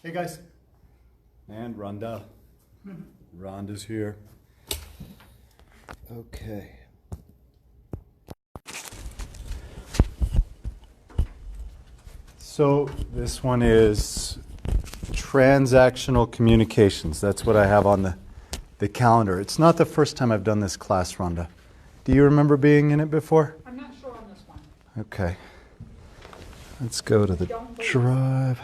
Hey guys. And Rhonda. Rhonda's here. Okay. So this one is transactional communications. That's what I have on the calendar. It's not the first time I've done this class, Rhonda. Do you remember being in it before? I'm not sure on this one. Okay. Let's go to the drive.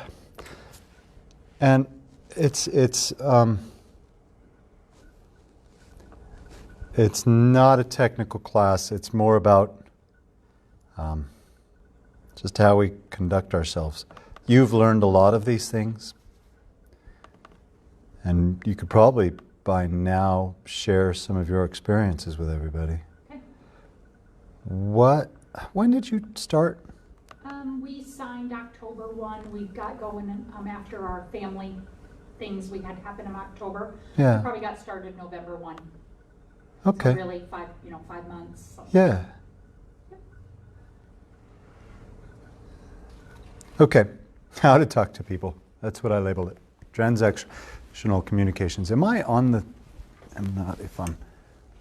And it's not a technical class. It's more about just how we conduct ourselves. You've learned a lot of these things, and you could probably by now share some of your experiences with everybody. Okay. When did you start? We signed October 1. We got going after our family things we had happen in October. Yeah. We probably got started November 1. Okay. So really 5 months. So. Yeah. Okay. How to talk to people. That's what I labeled it. Transactional communications. Am I on the... I'm not if I'm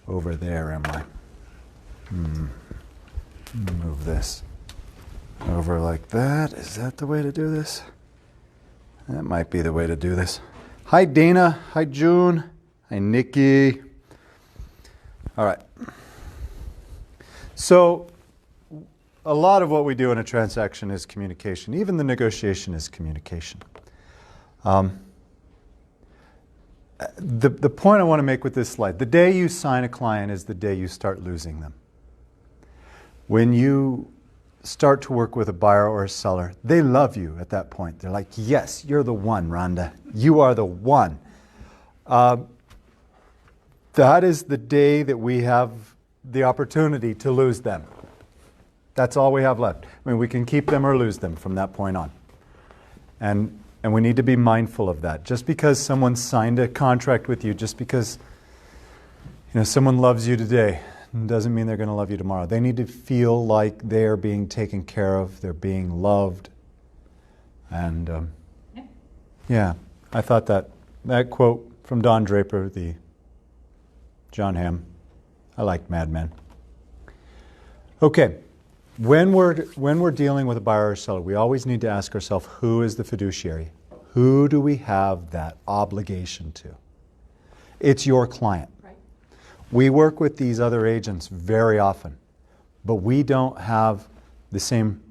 over there, am I? Move this over like that. Is that the way to do this? That might be the way to do this. Hi, Dana. Hi, June. Hi, Nikki. All right. So a lot of what we do in a transaction is communication. Even the negotiation is communication. The point I want to make with this slide, the day you sign a client is the day you start losing them. When you start to work with a buyer or a seller, they love you at that point. They're like, yes, you're the one, Rhonda. You are the one. That is the day that we have the opportunity to lose them. That's all we have left. I mean, we can keep them or lose them from that point on. And we need to be mindful of that. Just because someone signed a contract with you, just because someone loves you today, doesn't mean they're going to love you tomorrow. They need to feel like they're being taken care of, they're being loved. And yeah, I thought that quote from Don Draper, the John Hamm, I liked Mad Men. Okay, when we're dealing with a buyer or seller, we always need to ask ourselves, who is the fiduciary? Who do we have that obligation to? It's your client. We work with these other agents very often, but we don't have the same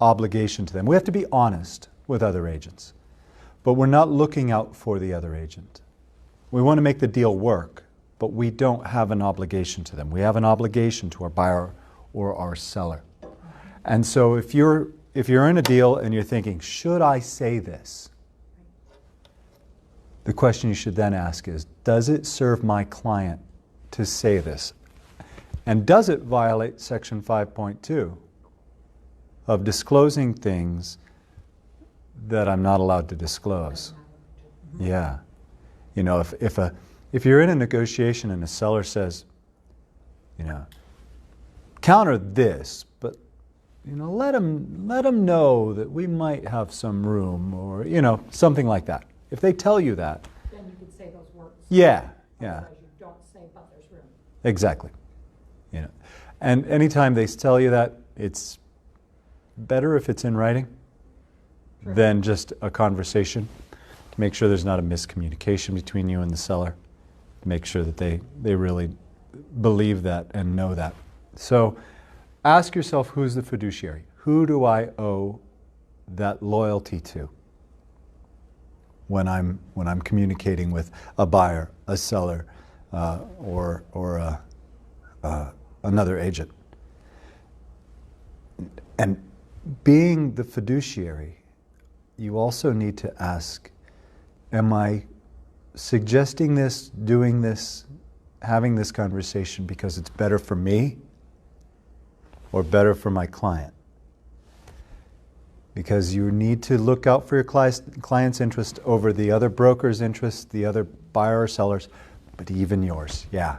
obligation to them. We have to be honest with other agents, but we're not looking out for the other agent. We want to make the deal work, but we don't have an obligation to them. We have an obligation to our buyer or our seller. And so if you're in a deal and you're thinking, should I say this? The question you should then ask is, does it serve my client to say this? And does it violate Section 5.2 of disclosing things that I'm not allowed to disclose? Yeah. If you're in a negotiation and a seller says, counter this, but let them know that we might have some room, or something like that. If they tell you that, Then you could say those words. Yeah. Otherwise you don't say, but there's room. Exactly. And anytime they tell you that, it's better if it's in writing than just a conversation, to make sure there's not a miscommunication between you and the seller, to make sure that they really believe that and know that. So ask yourself, who's the fiduciary? Who do I owe that loyalty to when I'm communicating with a buyer, a seller, or another agent? And being the fiduciary, you also need to ask, am I suggesting this, doing this, having this conversation because it's better for me or better for my client? Because you need to look out for your client's interest over the other broker's interest, the other buyer or sellers, but even yours. Yeah.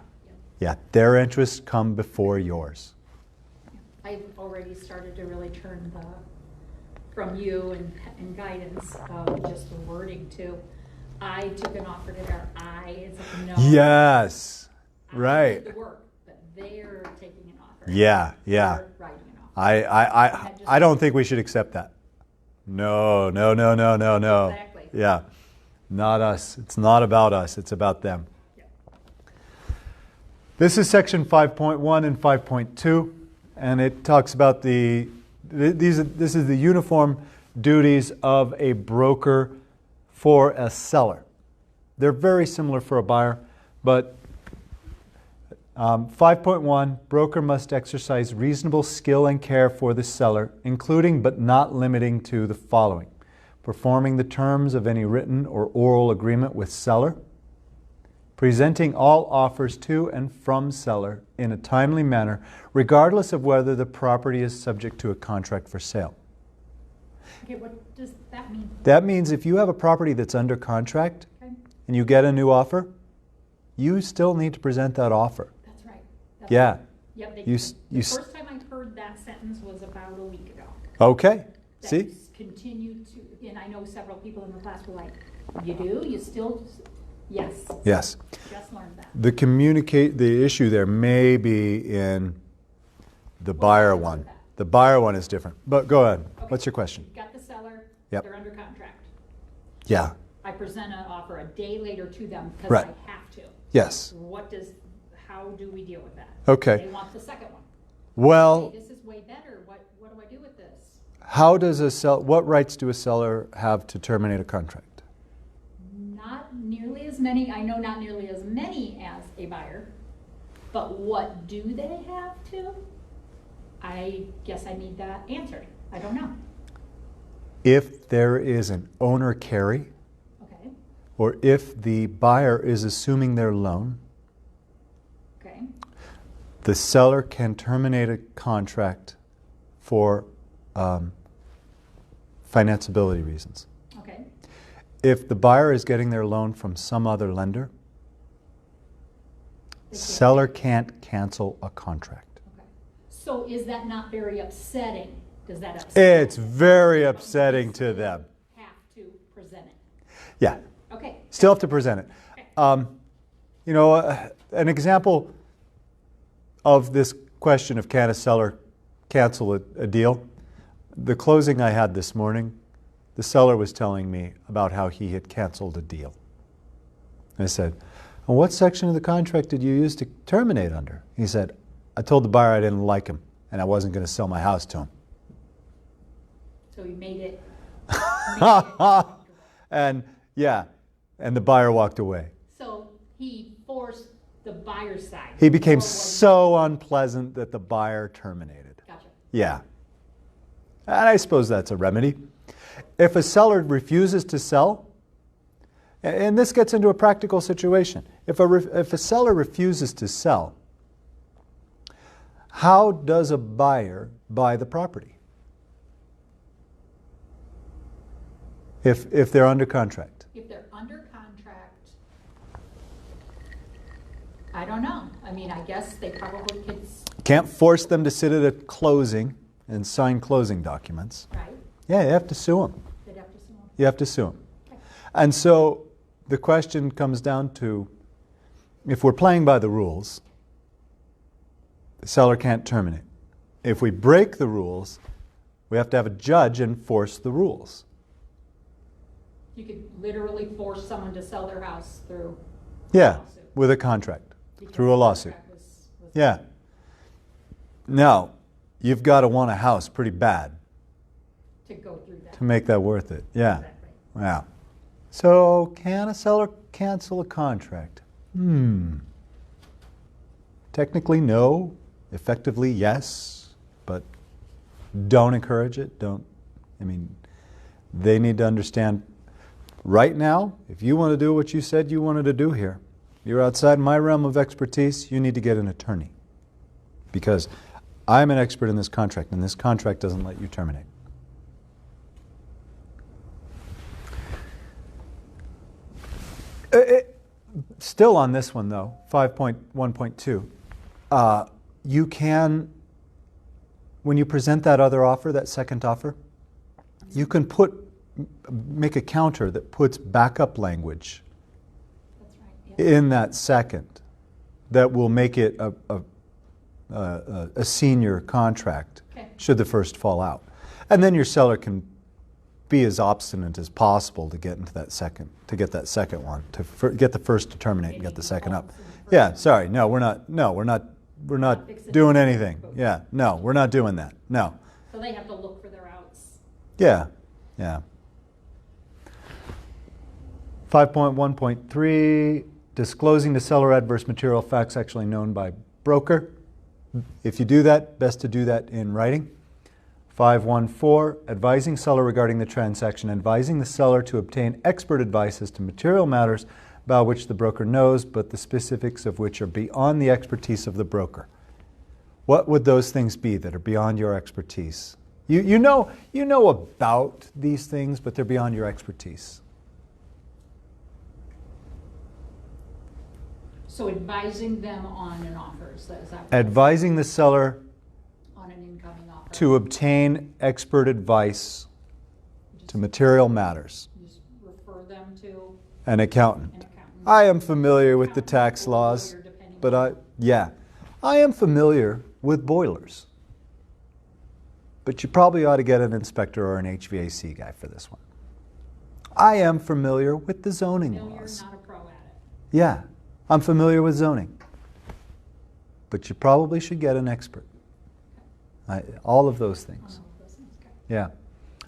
Their interests come before yours. I've already started to really turn the from you and guidance of just the wording too. I took an offer to their is a no. Yes, I right. did the work, but they're taking an offer. Yeah. They're writing an offer. I don't think we should accept that. No. Exactly. Yeah, not us. It's not about us. It's about them. Yeah. This is section 5.1 and 5.2, and it talks about this is the uniform duties of a broker for a seller. They're very similar for a buyer, but 5.1, broker must exercise reasonable skill and care for the seller, including but not limiting to the following: performing the terms of any written or oral agreement with seller, presenting all offers to and from seller in a timely manner, regardless of whether the property is subject to a contract for sale. Okay, what does that mean? That means if you have a property that's under contract Okay, and you get a new offer, you still need to present that offer. that's right. Yeah. Right. Yep, You the first time I heard that sentence was about a week ago. Okay. That See? continued to, and I know several people in the class were like, you do? You still? Yes, Yes. just learned that. The issue there may be in the buyer one. The buyer one is different. But go ahead. Okay. What's your question? You've got the seller, Yep. they're under contract. Yeah. I present an offer a day later to them because Right. I have to. Yes. How do we deal with that? Okay. They want the second one. Well, Hey, this is way better. What do I do with this? how does what rights do a seller have to terminate a contract? Not nearly as many, I know not nearly as many as a buyer, but what do they have to? I guess I need that answered. I don't know. If there is an owner carry, Okay, or if the buyer is assuming their loan, okay, the seller can terminate a contract for financeability reasons. okay, If the buyer is getting their loan from some other lender, They can't. seller can't cancel a contract. okay. So is that not very upsetting? Does that upset? It's very upsetting to them. Have to present it. Yeah, Okay, still have to present it. An example of this question of can a seller cancel a deal, the closing I had this morning, the seller was telling me about how he had canceled a deal. I said, "And what section of the contract did you use to terminate under?" He said, "I told the buyer I didn't like him and I wasn't going to sell my house to him." so you made it. And the buyer walked away. So he forced the buyer's side. He became Or was- so unpleasant that the buyer terminated. Gotcha. Yeah. And I suppose that's a remedy. If a seller refuses to sell, and this gets into a practical situation, if a seller refuses to sell, how does a buyer buy the property? If they're under contract. If they're under contract, I don't know. I mean, I guess they probably could, Can't force them to sit at a closing and sign closing documents. right? Yeah, you have to sue them. They'd have to sue them. You have to sue them. Okay. And so the question comes down to, if we're playing by the rules, the seller can't terminate. If we break the rules, we have to have a judge enforce the rules. You could literally force someone to sell their house through Yeah, lawsuit. with a contract, because through a the lawsuit. contract was Yeah. Now, you've got to want a house pretty bad to go through that. to make that worth it. Yeah. Exactly. Wow. So, can a seller cancel a contract? Technically, no. Effectively, yes. But don't encourage it. They need to understand right now, if you want to do what you said you wanted to do here, you're outside my realm of expertise, you need to get an attorney. Because I'm an expert in this contract, and this contract doesn't let you terminate. Still on this one, though, 5.1.2, you can, when you present that other offer, that second offer, you can make a counter that puts backup language That's right. Yeah. in that second that will make it a senior contract Okay. should the first fall out. And then your seller can be as obstinate as possible to get into that second, to get that second one, to get the first to terminate and get the second up. Yeah, sorry, no, we're not fixing doing it. anything. Yeah, no, we're not doing that. No. So they have to look for their outs. Yeah, yeah. 5.1.3, disclosing to seller adverse material facts actually known by broker. If you do that, best to do that in writing. 5.1.4, advising seller regarding the transaction, advising the seller to obtain expert advice as to material matters about which the broker knows, but the specifics of which are beyond the expertise of the broker. What would those things be that are beyond your expertise? You know about these things, but they're beyond your expertise. So advising them on an offer, is that what- Advising the seller on an incoming offer? to obtain expert advice to material matters. You just refer them to An accountant. an accountant. I am familiar with the tax laws, Lawyer, depending but on- I am familiar with boilers. But you probably ought to get an inspector or an HVAC guy for this one. I am familiar with the zoning No, you're laws. not a pro at it. Yeah, I'm familiar with zoning. But you probably should get an expert. All of those things. On all of those things, okay. Yeah.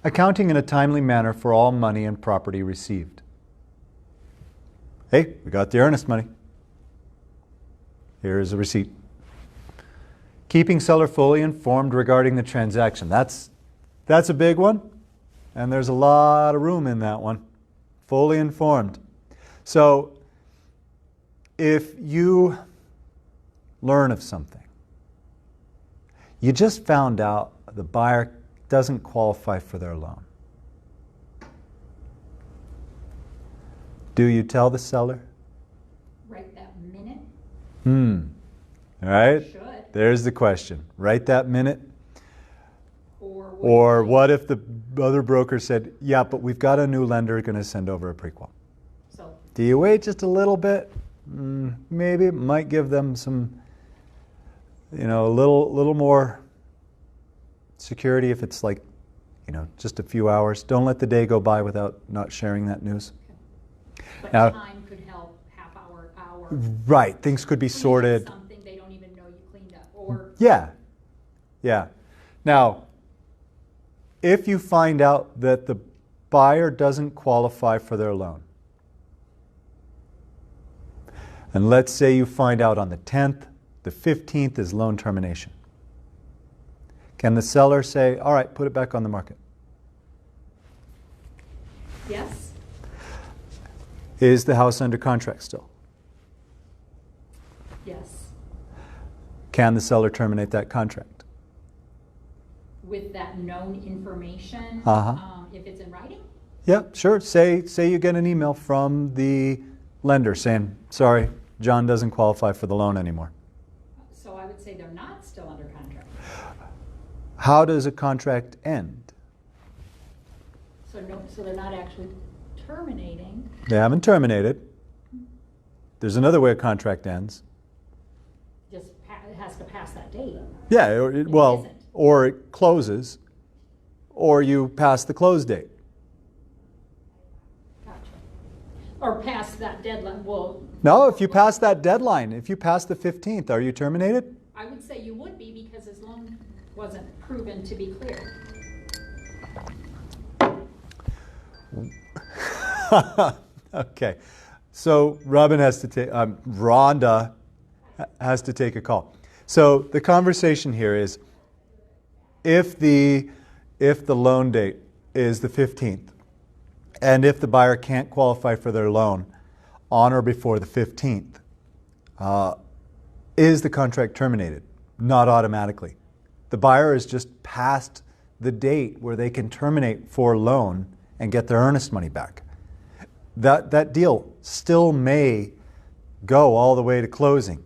Accounting in a timely manner for all money and property received. Hey, we got the earnest money. Here is a receipt. Keeping seller fully informed regarding the transaction. That's a big one, and there's a lot of room in that one. Fully informed. So, if you learn of something, you just found out the buyer doesn't qualify for their loan. Do you tell the seller? Right that minute? All right? Should. There's the question. Right that minute? Or would Or you- what if the other broker said, yeah, but we've got a new lender going to send over a prequal? So, Do you wait just a little bit? Maybe it might give them some, a little more security if it's like, just a few hours. Don't let the day go by without not sharing that news. but Now- time could help, half hour, hour. Right, things could be Clean up sorted. something they don't even know you cleaned up, or Yeah, yeah. Now, if you find out that the buyer doesn't qualify for their loan, and let's say you find out on the 10th, the 15th is loan termination, can the seller say, all right, put it back on the market? yes, Is the house under contract still? yes, Can the seller terminate that contract? with that known information, Uh-huh. if it's in writing, Yeah, sure. Say you get an email from the lender saying, sorry, John doesn't qualify for the loan anymore. so I would say they're not still under contract. How does a contract end? So they're not actually terminating. They haven't terminated. There's another way a contract ends. Just it has to pass that date. Yeah, It isn't. or it closes, or you pass the close date. Gotcha. Or pass that deadline. Well, No, if you pass that deadline, if you pass the 15th, are you terminated? I would say you would be, because his loan wasn't proven to be clear. Okay, so Rhonda has to take a call. So the conversation here is, if the loan date is the 15th, and if the buyer can't qualify for their loan on or before the 15th, is the contract terminated? Not automatically. The buyer is just past the date where they can terminate for loan and get their earnest money back. That deal still may go all the way to closing.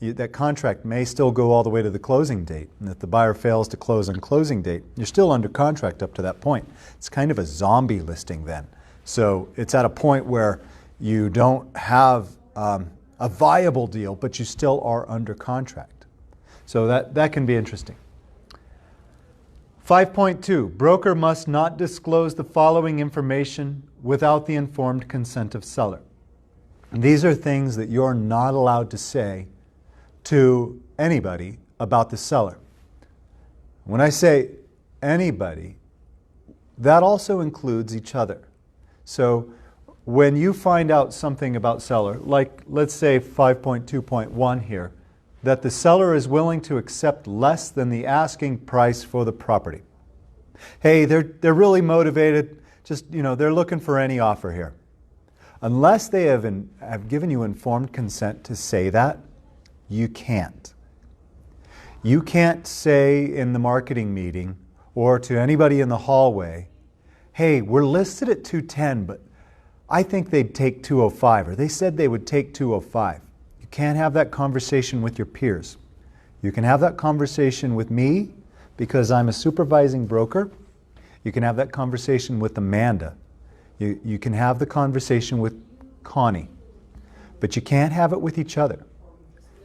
That contract may still go all the way to the closing date. And if the buyer fails to close on closing date, you're still under contract up to that point. It's kind of a zombie listing then. So it's at a point where you don't have a viable deal, but you still are under contract. So that can be interesting. 5.2, broker must not disclose the following information without the informed consent of seller. And these are things that you're not allowed to say to anybody about the seller. When I say anybody, that also includes each other. So when you find out something about seller, like let's say 5.2.1 here, that the seller is willing to accept less than the asking price for the property. Hey, they're really motivated, just, they're looking for any offer here. Unless they have given you informed consent to say that, you can't. You can't say in the marketing meeting or to anybody in the hallway, hey, we're listed at 210, but I think they'd take 205, or they said they would take 205. You can't have that conversation with your peers. You can have that conversation with me because I'm a supervising broker. You can have that conversation with Amanda. You can have the conversation with Connie. But you can't have it with each other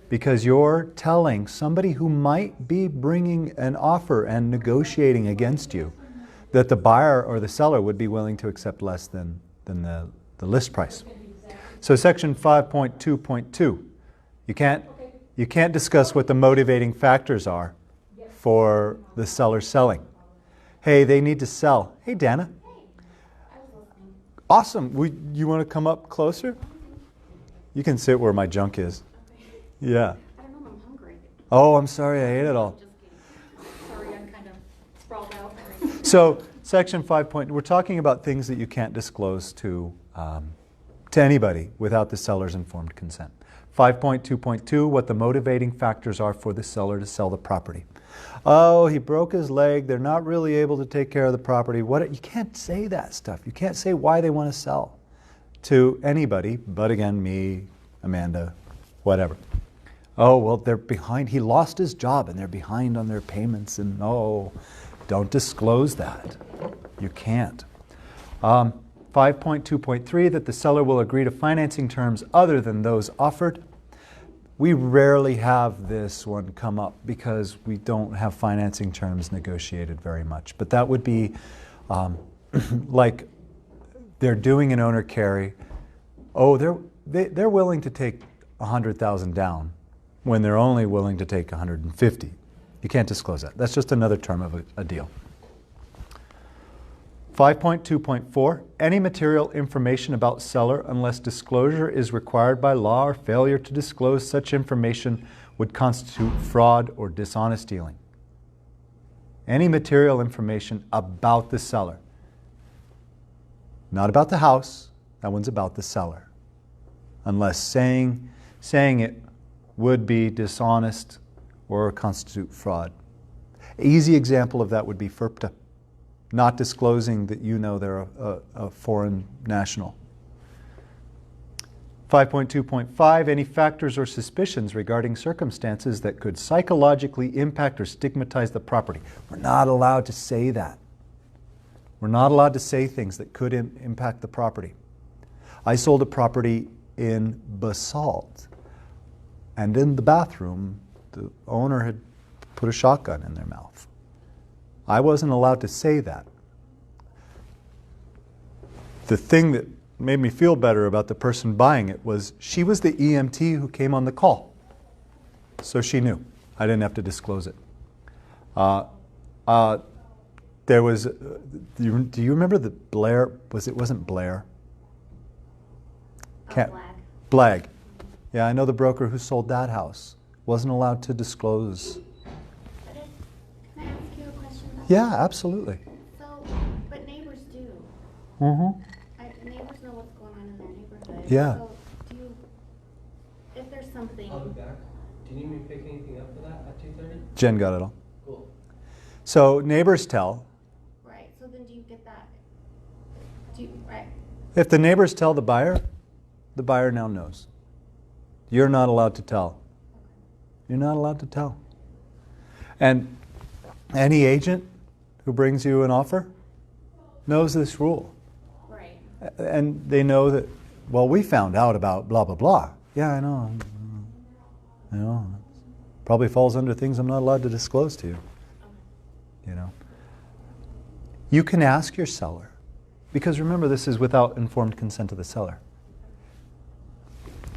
because you're telling somebody who might be bringing an offer and negotiating against you that the buyer or the seller would be willing to accept less than the list price. So section 5.2.2, you can't discuss what the motivating factors are for the seller selling. Hey, they need to sell. Hey, Dana. Awesome. You want to come up closer? You can sit where my junk is. Yeah. I don't know, I'm hungry. Oh, I'm sorry, I ate it all. Just kidding. Sorry, I'm kind of sprawled out. So, section 5. We're talking about things that you can't disclose to anybody without the seller's informed consent. 5.2.2, what the motivating factors are for the seller to sell the property. Oh, he broke his leg. They're not really able to take care of the property. You can't say that stuff. You can't say why they want to sell to anybody, but again, me, Amanda, whatever. Oh, well, they're behind. He lost his job and they're behind on their payments. And don't disclose that. You can't. 5.2.3, that the seller will agree to financing terms other than those offered. We rarely have this one come up because we don't have financing terms negotiated very much. But that would be like they're doing an owner carry. Oh, they're willing to take $100,000 down when they're only willing to take $150,000. You can't disclose that. That's just another term of a deal. 5.2.4, any material information about seller unless disclosure is required by law or failure to disclose such information would constitute fraud or dishonest dealing. Any material information about the seller. Not about the house, that one's about the seller. Unless saying it would be dishonest or constitute fraud. Easy example of that would be FIRPTA. Not disclosing that you know they're a foreign national. 5.2.5, any factors or suspicions regarding circumstances that could psychologically impact or stigmatize the property. We're not allowed to say that. We're not allowed to say things that could impact the property. I sold a property in Basalt, and in the bathroom, the owner had put a shotgun in their mouth. I wasn't allowed to say that. The thing that made me feel better about the person buying it was she was the EMT who came on the call. So she knew. I didn't have to disclose it. There was, do you remember the Blair, it wasn't Blair? Blag. Yeah, I know the broker who sold that house. Wasn't allowed to disclose. Can I ask you a question? Yeah, absolutely. So, but neighbors do. Mm-hmm. Neighbors know what's going on in their neighborhood. Yeah. So, if there's something. I'll be back. Do you need me to pick anything up for that at 2:30? Jen got it all. Cool. So neighbors tell. Right. So then, do you get that? Right. If the neighbors tell the buyer now knows. You're not allowed to tell. You're not allowed to tell. And any agent who brings you an offer knows this rule. Right. And they know that, well, we found out about blah, blah, blah. Yeah, I know. You know, probably falls under things I'm not allowed to disclose to you. You know. You can ask your seller, because remember, this is without informed consent of the seller.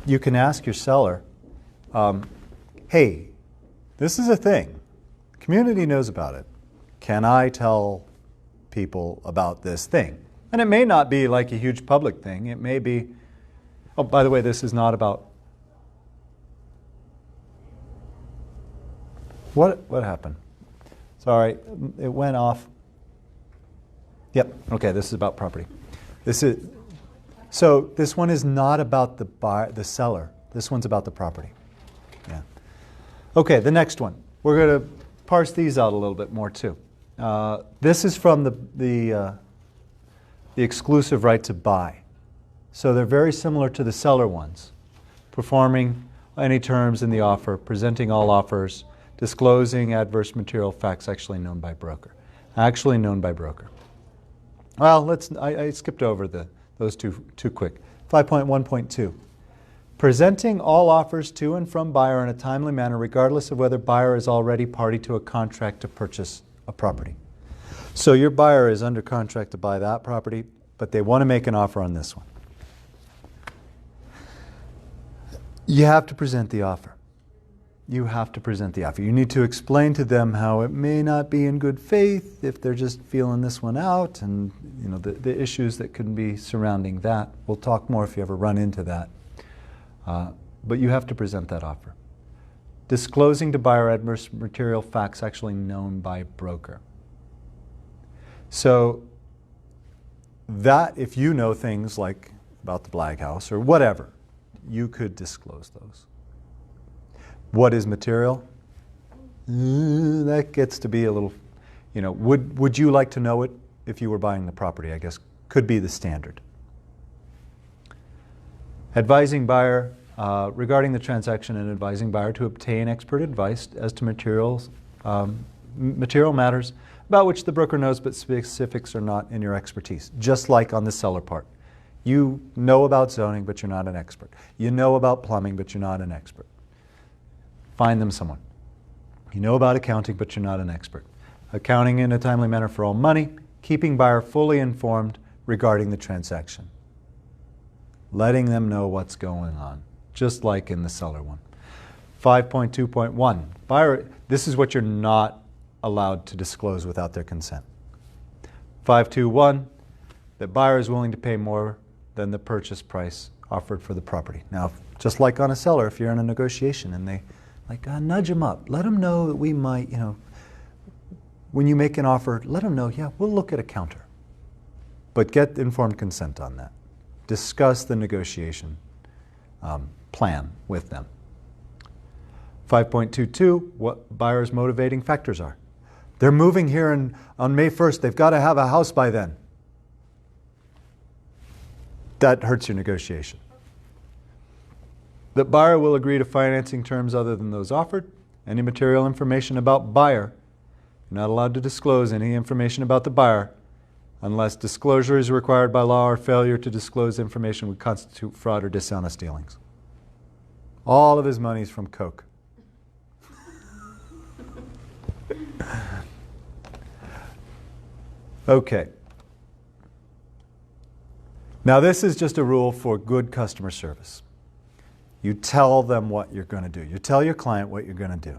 You can ask your seller, hey, this is a thing. The community knows about it. Can I tell people about this thing? And it may not be like a huge public thing. It may be, oh, by the way, this is not about, what happened? Sorry, it went off. Yep, okay, this is about property. So this one is not about the seller. This one's about the property. Yeah. Okay, the next one. We're going to parse these out a little bit more too. This is from the exclusive right to buy. So they're very similar to the seller ones. Performing any terms in the offer, presenting all offers, disclosing adverse material facts actually known by broker. Actually known by broker. Well, I skipped over those too quick. 5.1.2. Presenting all offers to and from buyer in a timely manner, regardless of whether buyer is already party to a contract to purchase a property. So your buyer is under contract to buy that property, but they want to make an offer on this one. You have to present the offer. You have to present the offer. You need to explain to them how it may not be in good faith if they're just feeling this one out, and you know the issues that can be surrounding that. We'll talk more if you ever run into that. But you have to present that offer. Disclosing to buyer adverse material facts actually known by broker. So that, if you know things like about the Black House or whatever, you could disclose those. What is material? That gets to be a little, you know, would you like to know it if you were buying the property, I guess, could be the standard. Advising buyer regarding the transaction and advising buyer to obtain expert advice as to material matters about which the broker knows but specifics are not in your expertise, just like on the seller part. You know about zoning, but you're not an expert. You know about plumbing, but you're not an expert. Find them someone. You know about accounting, but you're not an expert. Accounting in a timely manner for all money, keeping buyer fully informed regarding the transaction. Letting them know what's going on, just like in the seller one. 5.2.1, buyer, this is what you're not allowed to disclose without their consent. 5.2.1, that buyer is willing to pay more than the purchase price offered for the property. Now, just like on a seller, if you're in a negotiation and they nudge them up. Let them know that we might, you know, when you make an offer, let them know, yeah, we'll look at a counter. But get informed consent on that. Discuss the negotiation plan with them. 5.2.2, what buyer's motivating factors are. They're moving here on May 1st. They've got to have a house by then. That hurts your negotiation. The buyer will agree to financing terms other than those offered. Any material information about buyer, you're not allowed to disclose any information about the buyer unless disclosure is required by law or failure to disclose information would constitute fraud or dishonest dealings. All of his money's from Coke. Okay. Now this is just a rule for good customer service. You tell them what you're going to do. You tell your client what you're going to do.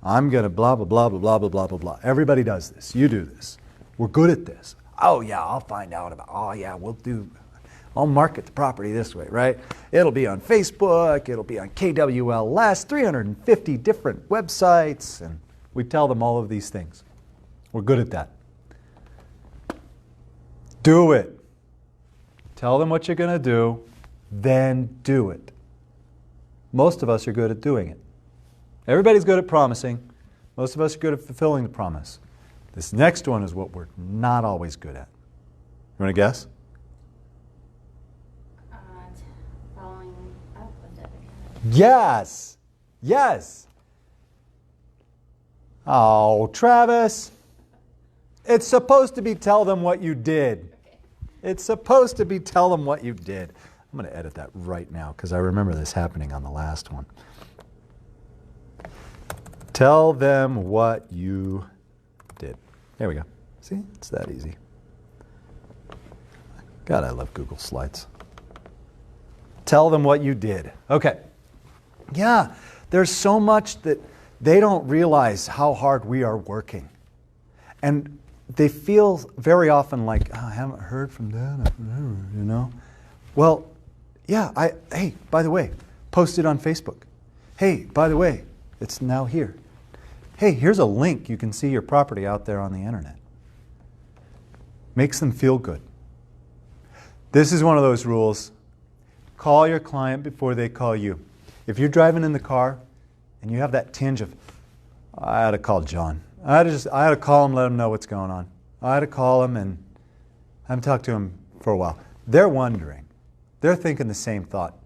I'm going to blah, blah, blah, blah, blah, blah, blah, blah, blah. Everybody does this. You do this. We're good at this. Oh, yeah, I'll find out about, oh, yeah, I'll market the property this way, right? It'll be on Facebook. It'll be on KWLS, 350 different websites. And we tell them all of these things. We're good at that. Do it. Tell them what you're going to do, then do it. Most of us are good at doing it. Everybody's good at promising. Most of us are good at fulfilling the promise. This next one is what we're not always good at. You want to guess? Following up with it. Yes. Yes. Oh, Travis. It's supposed to be tell them what you did. It's supposed to be tell them what you did. I'm going to edit that right now because I remember this happening on the last one. Tell them what you did. There we go. See, it's that easy. God, I love Google Slides. Tell them what you did. Okay. Yeah, there's so much that they don't realize how hard we are working. And they feel very often like, oh, I haven't heard from that, you know? Well, yeah, hey, by the way, post it on Facebook. Hey, by the way, it's now here. Hey, here's a link. You can see your property out there on the internet. Makes them feel good. This is one of those rules. Call your client before they call you. If you're driving in the car and you have that tinge of, I had to call John. I had to call him, let him know what's going on. I had to call him and I haven't talked to him for a while. They're wondering. They're thinking the same thought.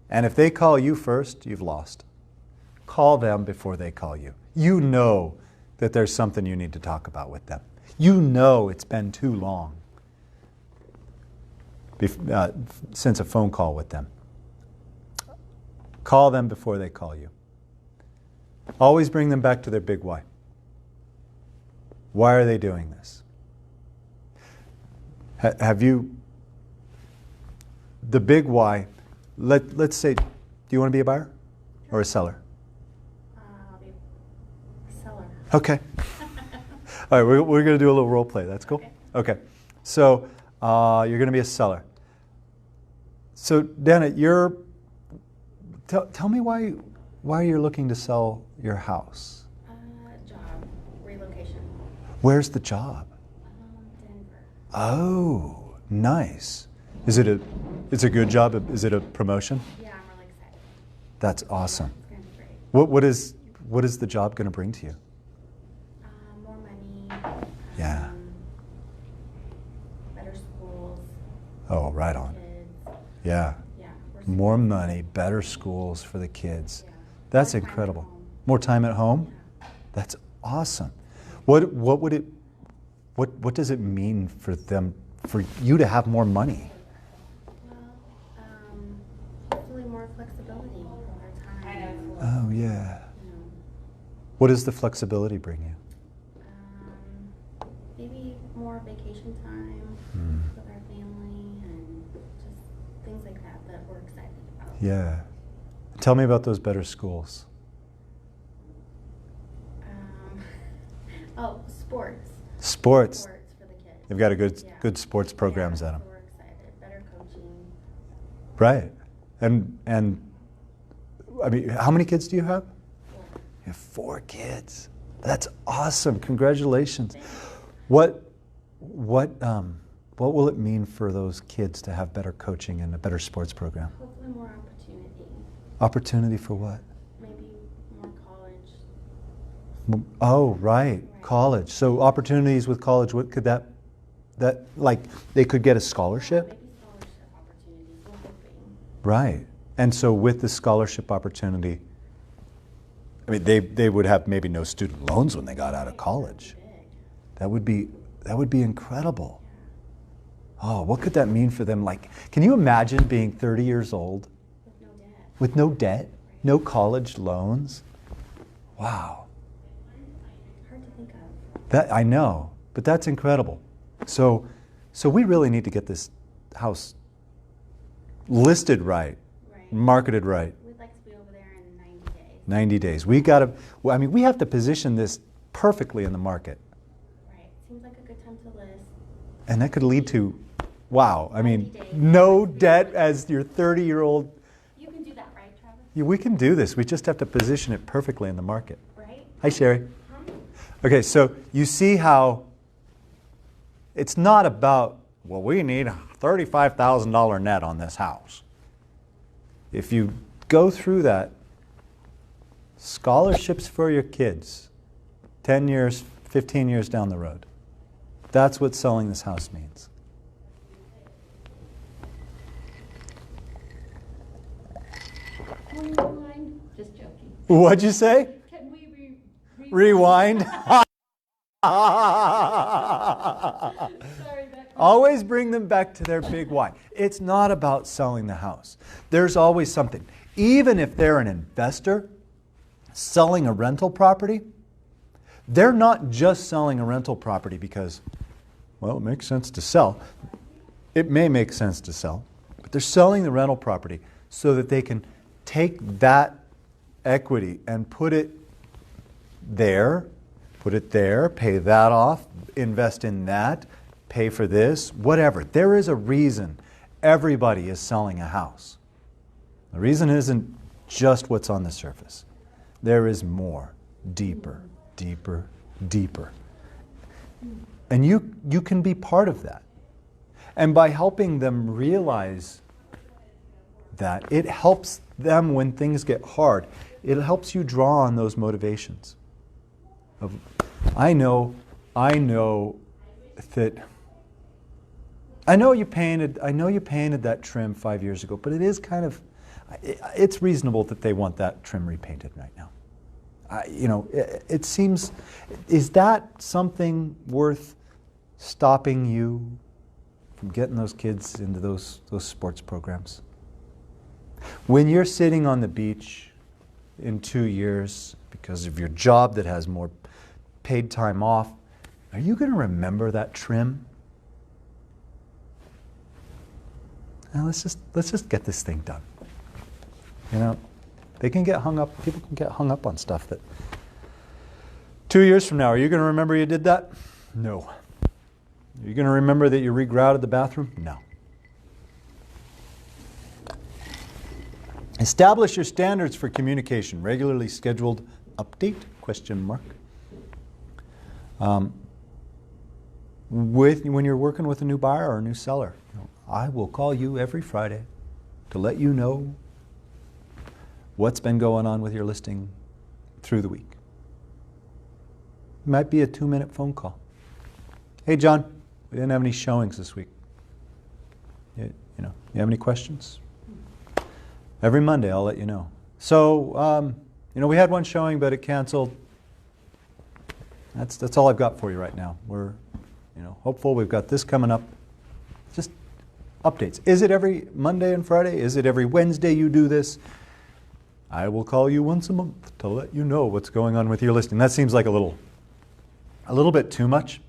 And if they call you first, you've lost. Call them before they call you. You know that there's something you need to talk about with them. You know it's been too long since a phone call with them. Call them before they call you. Always bring them back to their big why. Why are they doing this? Have you, the big why, let's say, do you want to be a buyer or a seller? I'll be a seller. Okay. All right, we're going to do a little role play. That's cool? Okay. So you're going to be a seller. So Dana, tell me why you're looking to sell your house. Job, relocation. Where's the job? Denver. Oh, nice. Is it a good job? Is it a promotion? Yeah, I'm really excited. That's awesome. It's going to be great. What is the job going to bring to you? More money. Yeah. Better schools. Oh, right on. Kids. Yeah. Yeah. More money, better schools for the kids. Yeah. That's More time at incredible. home. More time at home? Yeah. That's awesome. What does it mean for you to have more money? Well, hopefully more flexibility with our time. Oh, yeah. You know, What does the flexibility bring you? maybe more vacation time with our family and just things like that we're excited about. Yeah. Tell me about those better schools. Sports. Sports. Sports for the kids. They've got a Yeah. good sports programs yeah, at them. So we're excited. Better coaching. Right. And I mean, how many kids do you have? 4. You have 4 kids. That's awesome. Congratulations. What will it mean for those kids to have better coaching and a better sports program? Hopefully more opportunity. Opportunity for what? Maybe more college. Oh, right. College. So opportunities with college, what could that like they could get a scholarship? Maybe scholarship opportunities. We're hoping. Right. And so with the scholarship opportunity, I mean, they would have maybe no student loans when they got out of college. Big. That would be incredible. Oh, what could that mean for them? Like, can you imagine being 30 years old With no debt. with no debt, no college loans? Wow. Hard to think of. That I know, but that's incredible. So we really need to get this house listed right, Right. marketed right. We'd like to be over there in 90 days. 90 days. We have to position this perfectly in the market. Right. Seems like a good time to list. And that could lead to, wow, I mean, 90 days. no debt as your 30-year-old. You can do that, right, Travis? Yeah, we can do this. We just have to position it perfectly in the market. Right? Hi, Sherry. Huh? Okay, so you see how it's not about, well, we need a $35,000 net on this house. If you go through that, scholarships for your kids, 10 years, 15 years down the road. That's what selling this house means. Rewind. Just joking. What'd you say? Can we Rewind. Sorry, that. Always bring them back to their big why. It's not about selling the house. There's always something. Even if they're an investor selling a rental property, they're not just selling a rental property because, well, it makes sense to sell. It may make sense to sell, but they're selling the rental property so that they can take that equity and put it there, pay that off, invest in that, pay for this, whatever. There is a reason everybody is selling a house. The reason isn't just what's on the surface. There is more, deeper, deeper, deeper. And you can be part of that. And by helping them realize that, it helps them when things get hard. It helps you draw on those motivations. I know you painted that trim 5 years ago, but it is kind of, it's reasonable that they want that trim repainted right now. It seems, is that something worth stopping you from getting those kids into those sports programs? When you're sitting on the beach in 2 years because of your job that has more paid time off, are you going to remember that trim? Now let's just get this thing done. They can get hung up. People can get hung up on stuff that 2 years from now, are you going to remember you did that? No. Are you going to remember that you regrouted the bathroom? No. Establish your standards for communication. Regularly scheduled update? ? When you're working with a new buyer or a new seller, I will call you every Friday to let you know what's been going on with your listing through the week. It might be a 2-minute phone call. Hey, John, we didn't have any showings this week. You have any questions? Every Monday, I'll let you know. So, we had one showing, but it canceled. That's all I've got for you right now. We're, hopeful. We've got this coming up. Just updates. Is it every Monday and Friday? Is it every Wednesday you do this? I will call you once a month to let you know what's going on with your listing. That seems like a little bit too much.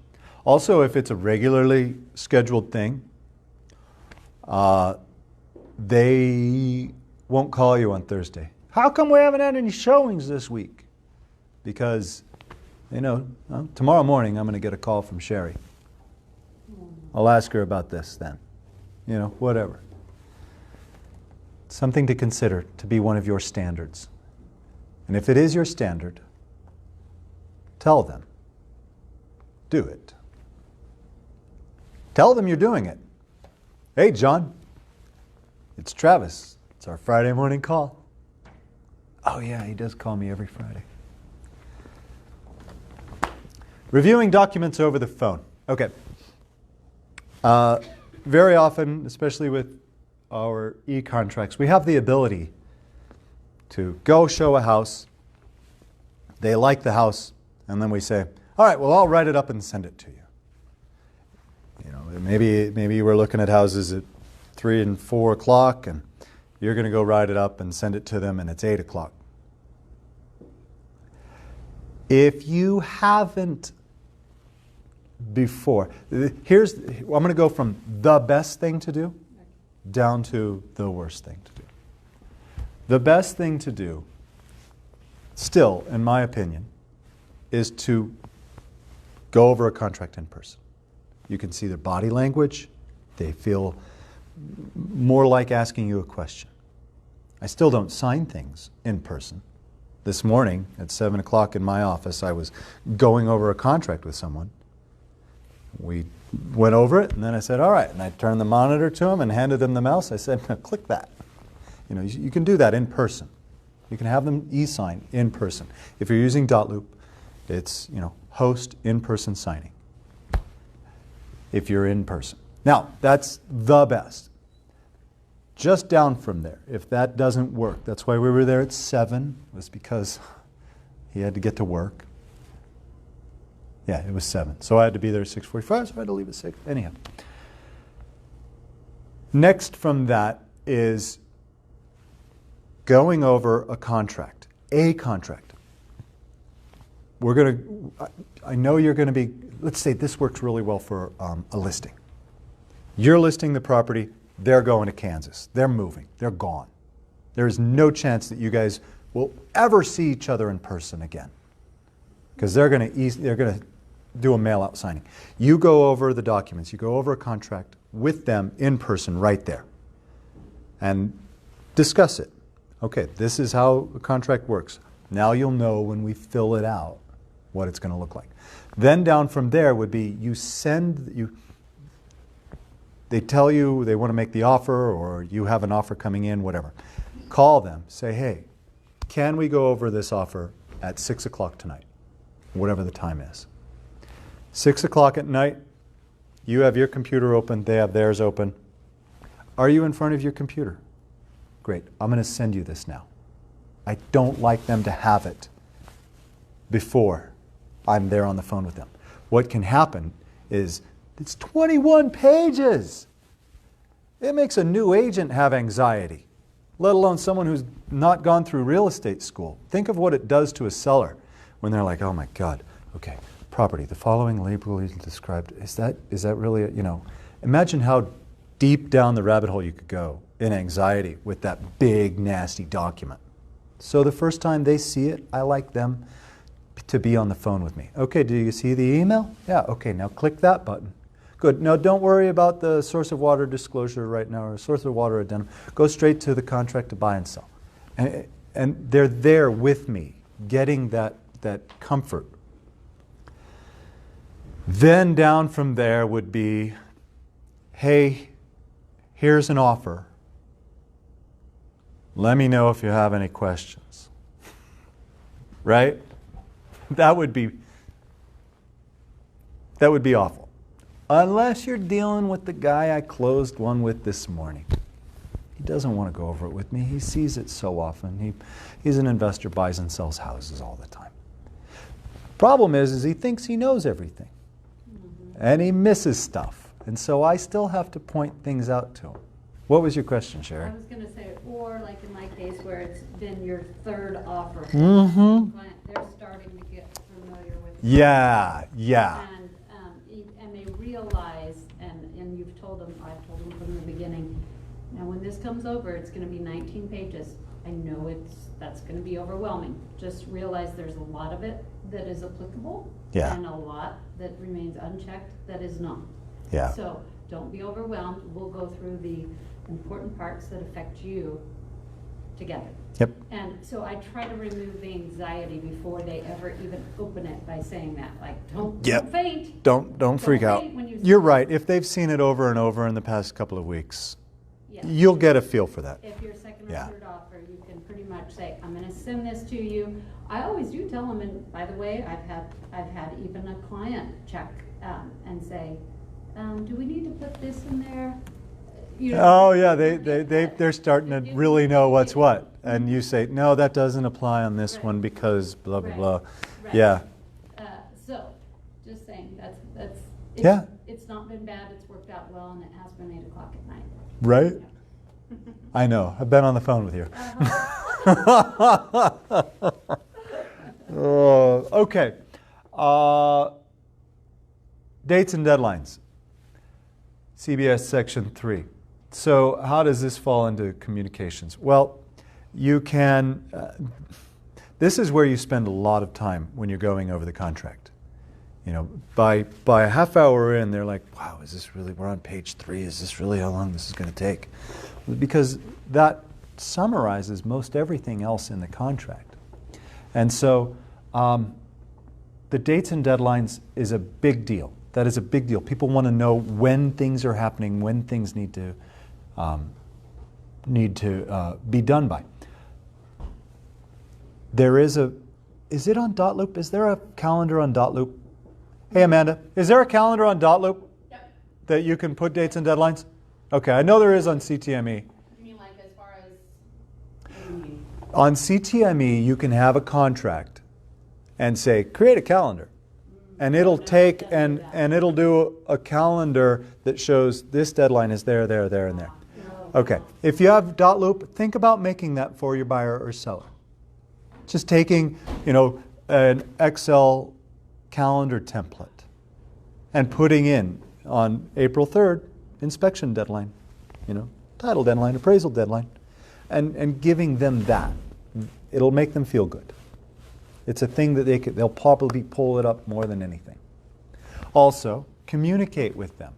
Also, if it's a regularly scheduled thing, they won't call you on Thursday. How come we haven't had any showings this week? Because they know, tomorrow morning I'm going to get a call from Sherry. I'll ask her about this then. Whatever. Something to consider to be one of your standards. And if it is your standard, tell them. Do it. Tell them you're doing it. Hey, John, it's Travis. It's our Friday morning call. Oh yeah, he does call me every Friday. Reviewing documents over the phone. Okay. Very often, especially with our e-contracts, we have the ability to go show a house. They like the house, and then we say, all right, well, I'll write it up and send it to you. Maybe we're looking at houses at 3 and 4 o'clock, and you're going to go write it up and send it to them, and it's 8 o'clock. If you haven't before, I'm going to go from the best thing to do down to the worst thing to do. The best thing to do, still, in my opinion, is to go over a contract in person. You can see their body language. They feel more like asking you a question. I still don't sign things in person. This morning at 7 o'clock in my office, I was going over a contract with someone. We went over it, and then I said, all right. And I turned the monitor to him and handed him the mouse. I said, now click that. You can do that in person. You can have them e-sign in person. If you're using dotloop, it's, host in-person signing. If you're in person. Now, that's the best. Just down from there, if that doesn't work, that's why we were there at 7, was because he had to get to work. Yeah, it was 7. So I had to be there at 6:45, so I had to leave at 6. Anyhow. Next from that is going over a contract. A contract. We're going to, I know you're going to be, let's say this works really well for a listing. You're listing the property, they're going to Kansas. They're moving, they're gone. There's no chance that you guys will ever see each other in person again, because they're going to do a mail-out signing. You go over the documents, you go over a contract with them in person right there and discuss it. Okay, this is how a contract works. Now you'll know when we fill it out what it's going to look like. Then down from there would be they tell you they want to make the offer, or you have an offer coming in, whatever. Call them, say, hey, can we go over this offer at 6 o'clock tonight? Whatever the time is. 6 o'clock at night, you have your computer open, they have theirs open. Are you in front of your computer? Great, I'm going to send you this now. I don't like them to have it before I'm there on the phone with them. What can happen is it's 21 pages. It makes a new agent have anxiety, let alone someone who's not gone through real estate school. Think of what it does to a seller when they're like, oh my God, okay, property, the following legally described, is that really, imagine how deep down the rabbit hole you could go in anxiety with that big, nasty document. So the first time they see it, I like them to be on the phone with me. Okay, do you see the email? Yeah, okay, now click that button. Good. Now don't worry about the source of water disclosure right now, or source of water addendum. Go straight to the contract to buy and sell. And they're there with me, getting that comfort. Then down from there would be, hey, here's an offer. Let me know if you have any questions. Right? That would be awful. Unless you're dealing with the guy I closed one with this morning. He doesn't want to go over it with me. He sees it so often. He's an investor, buys and sells houses all the time. Problem is he thinks he knows everything. And he misses stuff. And so I still have to point things out to him. What was your question, Sherry? I was going to say, or like in my case where it's been your third offer. Mm-hmm. They're starting to get familiar with it. Yeah. And they realize, and you've told them, I've told them from the beginning, now when this comes over, it's going to be 19 pages. I know that's going to be overwhelming. Just realize there's a lot of it that is applicable. Yeah. And a lot that remains unchecked that is not. Yeah. So don't be overwhelmed. We'll go through the important parts that affect you together. Yep. And so I try to remove the anxiety before they ever even open it by saying that, like, don't faint. Don't freak out. faint when you You're see right. If they've seen it over and over in the past couple of weeks, Yeah. you'll get a feel for that. If your second or Yeah. third offer, you can pretty much say, I'm going to send this to you. I always do tell them, and by the way, I've had even a client check and say, do we need to put this in there? Oh yeah, they're starting to really know what's what, and you say, no, that doesn't apply on this one because blah blah Right. blah. Right. Yeah. So, just saying, Yeah. It's not been bad, it's worked out well, and it has been 8 o'clock at night. Right. Yeah. I know. I've been on the phone with you. Okay. Dates and deadlines. CBS Section 3. So how does this fall into communications? Well, you can, this is where you spend a lot of time when you're going over the contract. By a half hour in, they're like, wow, is this really, we're on page 3, is this really how long this is going to take? Because that summarizes most everything else in the contract. And so the dates and deadlines is a big deal. That is a big deal. People want to know when things are happening, when things need to be done by. There is is it on Dotloop? Is there a calendar on Dotloop? Hey Amanda, is there a calendar on Dotloop? Yep. That you can put dates and deadlines? Okay, I know there is on CTME. You mean like as far as? On CTME, you can have a contract and say, create a calendar. And it'll take It doesn't do that. and it'll do a calendar that shows this deadline is there, there, there, and there. No. Okay. If you have dot loop, think about making that for your buyer or seller. Just taking, an Excel calendar template and putting in on April 3rd, inspection deadline, title deadline, appraisal deadline, and giving them that. It'll make them feel good. It's a thing that they'll probably pull it up more than anything. Also, communicate with them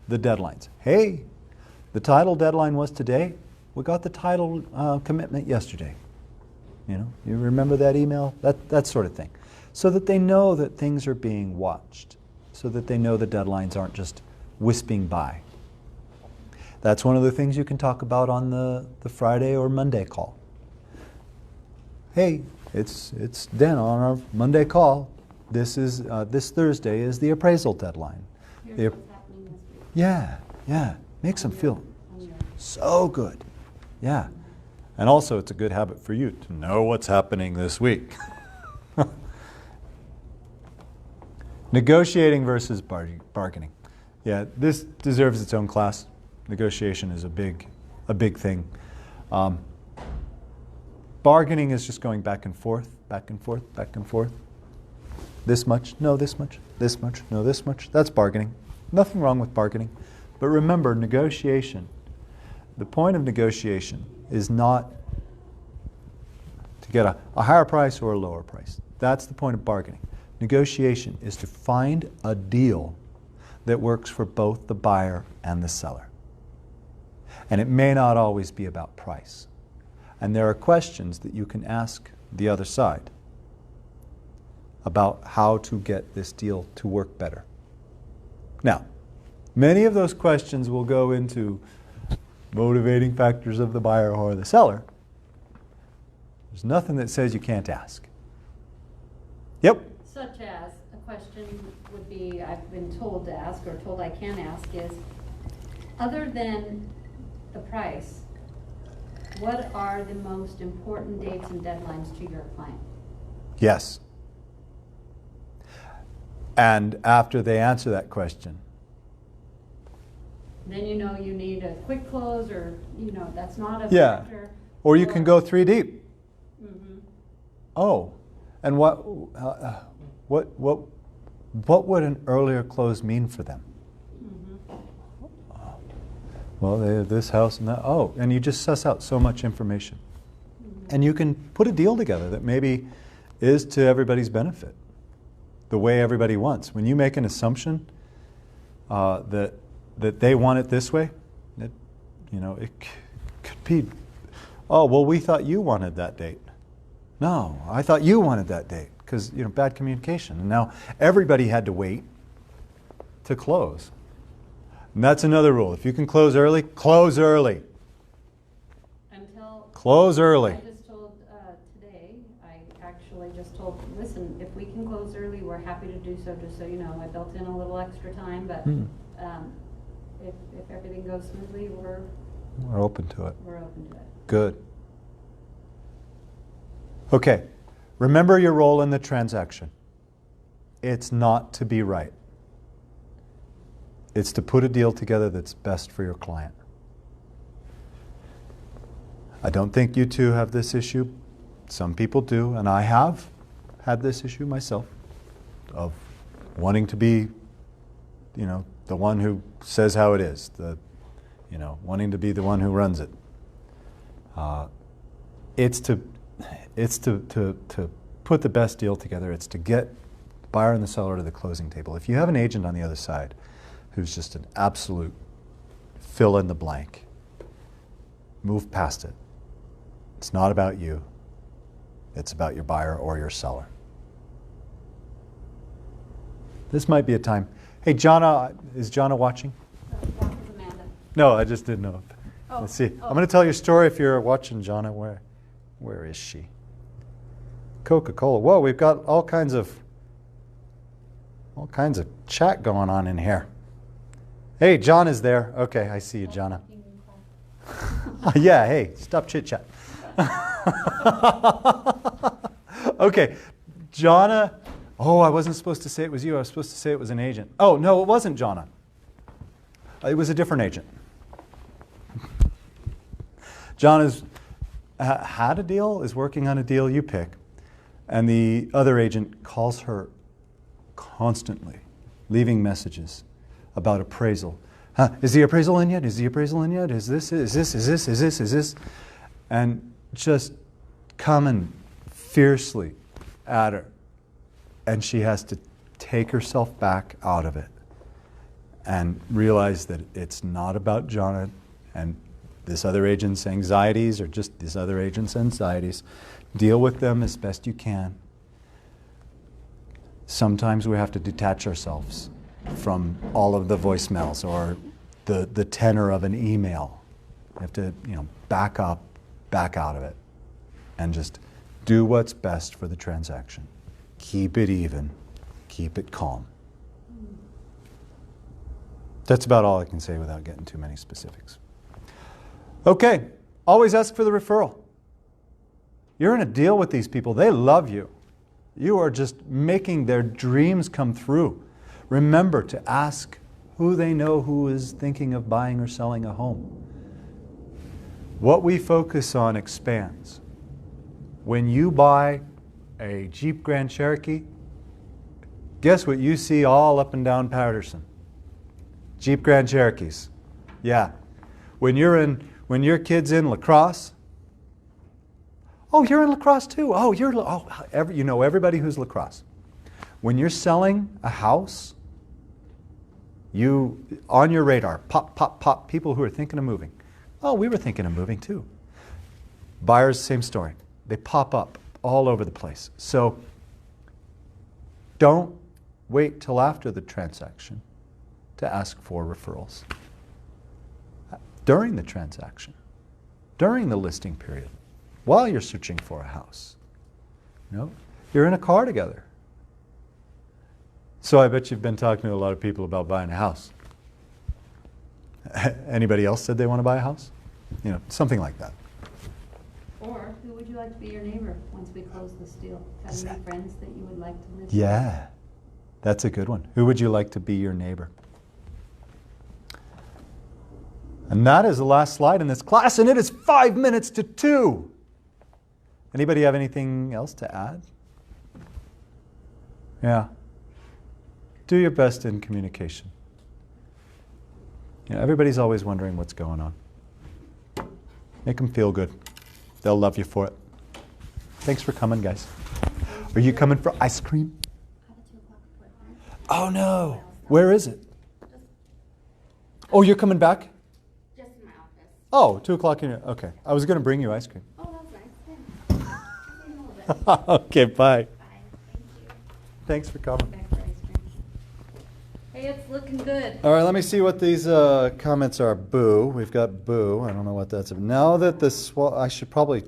the deadlines. Hey, the title deadline was today. We got the title commitment yesterday. You remember that email? That sort of thing. So that they know that things are being watched. So that they know the deadlines aren't just wisping by. That's one of the things you can talk about on the Friday or Monday call. Hey, it's Dan on our Monday call. This Thursday is the appraisal deadline. Here's what's happening this week. Yeah. Makes them feel On your- so good. Yeah. And also, it's a good habit for you to know what's happening this week. Negotiating versus bargaining. Yeah, this deserves its own class. Negotiation is a big thing. Bargaining is just going back and forth, back and forth, back and forth. This much, no, this much, this much, no, this much. That's bargaining. Nothing wrong with bargaining. But remember, negotiation, the point of negotiation is not to get a higher price or a lower price. That's the point of bargaining. Negotiation is to find a deal that works for both the buyer and the seller. And it may not always be about price. And there are questions that you can ask the other side about how to get this deal to work better. Now, many of those questions will go into motivating factors of the buyer or the seller. There's nothing that says you can't ask. Yep. Such as, a question would be, I've been told to ask, or told I can ask, is, other than the price, what are the most important dates and deadlines to your client? Yes. And after they answer that question, Then you know you need a quick close, or, that's not a Yeah. factor. or you can go 3 deep. Mhm. Oh, and what would an earlier close mean for them? Mhm. Well, they have this house and that. Oh, and you just suss out so much information. Mhm. And you can put a deal together that maybe is to everybody's benefit, the way everybody wants. When you make an assumption that they want it this way, it could be, oh, well, we thought you wanted that date. No, I thought you wanted that date, because bad communication. And now everybody had to wait to close. And that's another rule. If you can close early, close early. Until Close early. I just told today, I actually just told, listen, if we can close early, we're happy to do so, just so you know. I built in a little extra time, but if everything goes smoothly, we're We're open to it. open to it. Good. Okay. Remember your role in the transaction. It's not to be right. It's to put a deal together that's best for your client. I don't think you two have this issue. Some people do, and I have had this issue myself of wanting to be, the one who says how it is, wanting to be the one who runs it. It's to put the best deal together. It's to get the buyer and the seller to the closing table. If you have an agent on the other side who's just an absolute fill in the blank, move past it. It's not about you. It's about your buyer or your seller. This might be a time. Hey, Jonna, is Jonna watching? That was Amanda. No, I just didn't know. Oh, Let's see. oh. I'm going to tell your story if you're watching, Jonna. Where is she? Coca-Cola. Whoa, we've got all kinds of chat going on in here. Hey, John is there. Okay, I see you, Jonna. Yeah, hey, stop chit-chat. Okay, Jonna, Oh, I wasn't supposed to say it was you. I was supposed to say it was an agent. Oh, no, it wasn't Jonna. It was a different agent. Jonna's had a deal, is working on a deal you pick, and the other agent calls her constantly, leaving messages about appraisal. Is the appraisal in yet? Is the appraisal in yet? Is this? And just coming fiercely at her. And she has to take herself back out of it and realize that it's not about Jonna and this other agent's anxieties or just this other agent's anxieties. Deal with them as best you can. Sometimes we have to detach ourselves from all of the voicemails or the tenor of an email. We have to, back up, back out of it, and just do what's best for the transaction. Keep it even. Keep it calm. That's about all I can say without getting too many specifics. Okay, always ask for the referral. You're in a deal with these people. They love you. You are just making their dreams come through. Remember to ask who they know who is thinking of buying or selling a home. What we focus on expands. When you buy a Jeep Grand Cherokee, guess what you see all up and down Patterson? Jeep Grand Cherokees. Yeah. When your kid's in lacrosse, oh, you're in lacrosse too. Oh, everybody who's lacrosse. When you're selling a house, you on your radar, pop, pop, pop, people who are thinking of moving. Oh, we were thinking of moving too. Buyers, same story. They pop up all over the place. So don't wait till after the transaction to ask for referrals. During the transaction, during the listing period, while you're searching for a house. You're in a car together. So I bet you've been talking to a lot of people about buying a house. Anybody else said they want to buy a house? Something like that. Or who would you like to be your neighbor once we close this deal? Have any friends that you would like to live with? Yeah, that's a good one. Who would you like to be your neighbor? And that is the last slide in this class, and it is 5 minutes to 2. Anybody have anything else to add? Yeah. Do your best in communication. Everybody's always wondering what's going on. Make them feel good. They'll love you for it. Thanks for coming, guys. Are you coming for ice cream? I have a 2 o'clock appointment. Oh, no. Where is it? Oh, you're coming back? Just in my office. Oh, 2 o'clock. Okay. I was going to bring you ice cream. Oh, that was nice. Yeah. See you in a little bit. Okay, bye. Bye. Thank you. Thanks for coming. Back for ice cream. Hey, it's looking good. All right, let me see what these comments are. Boo. We've got boo. I don't know what that's about. Now that I should probably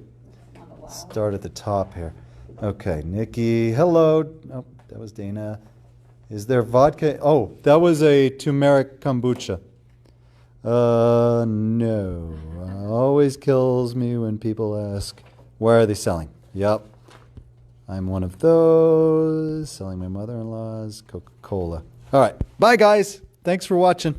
start at the top here. Okay, Nikki. Hello. Oh, that was Dana. Is there vodka? Oh, that was a turmeric kombucha. No. Always kills me when people ask, where are they selling? Yep. I'm one of those. Selling my mother-in-law's Coca-Cola. All right. Bye, guys. Thanks for watching.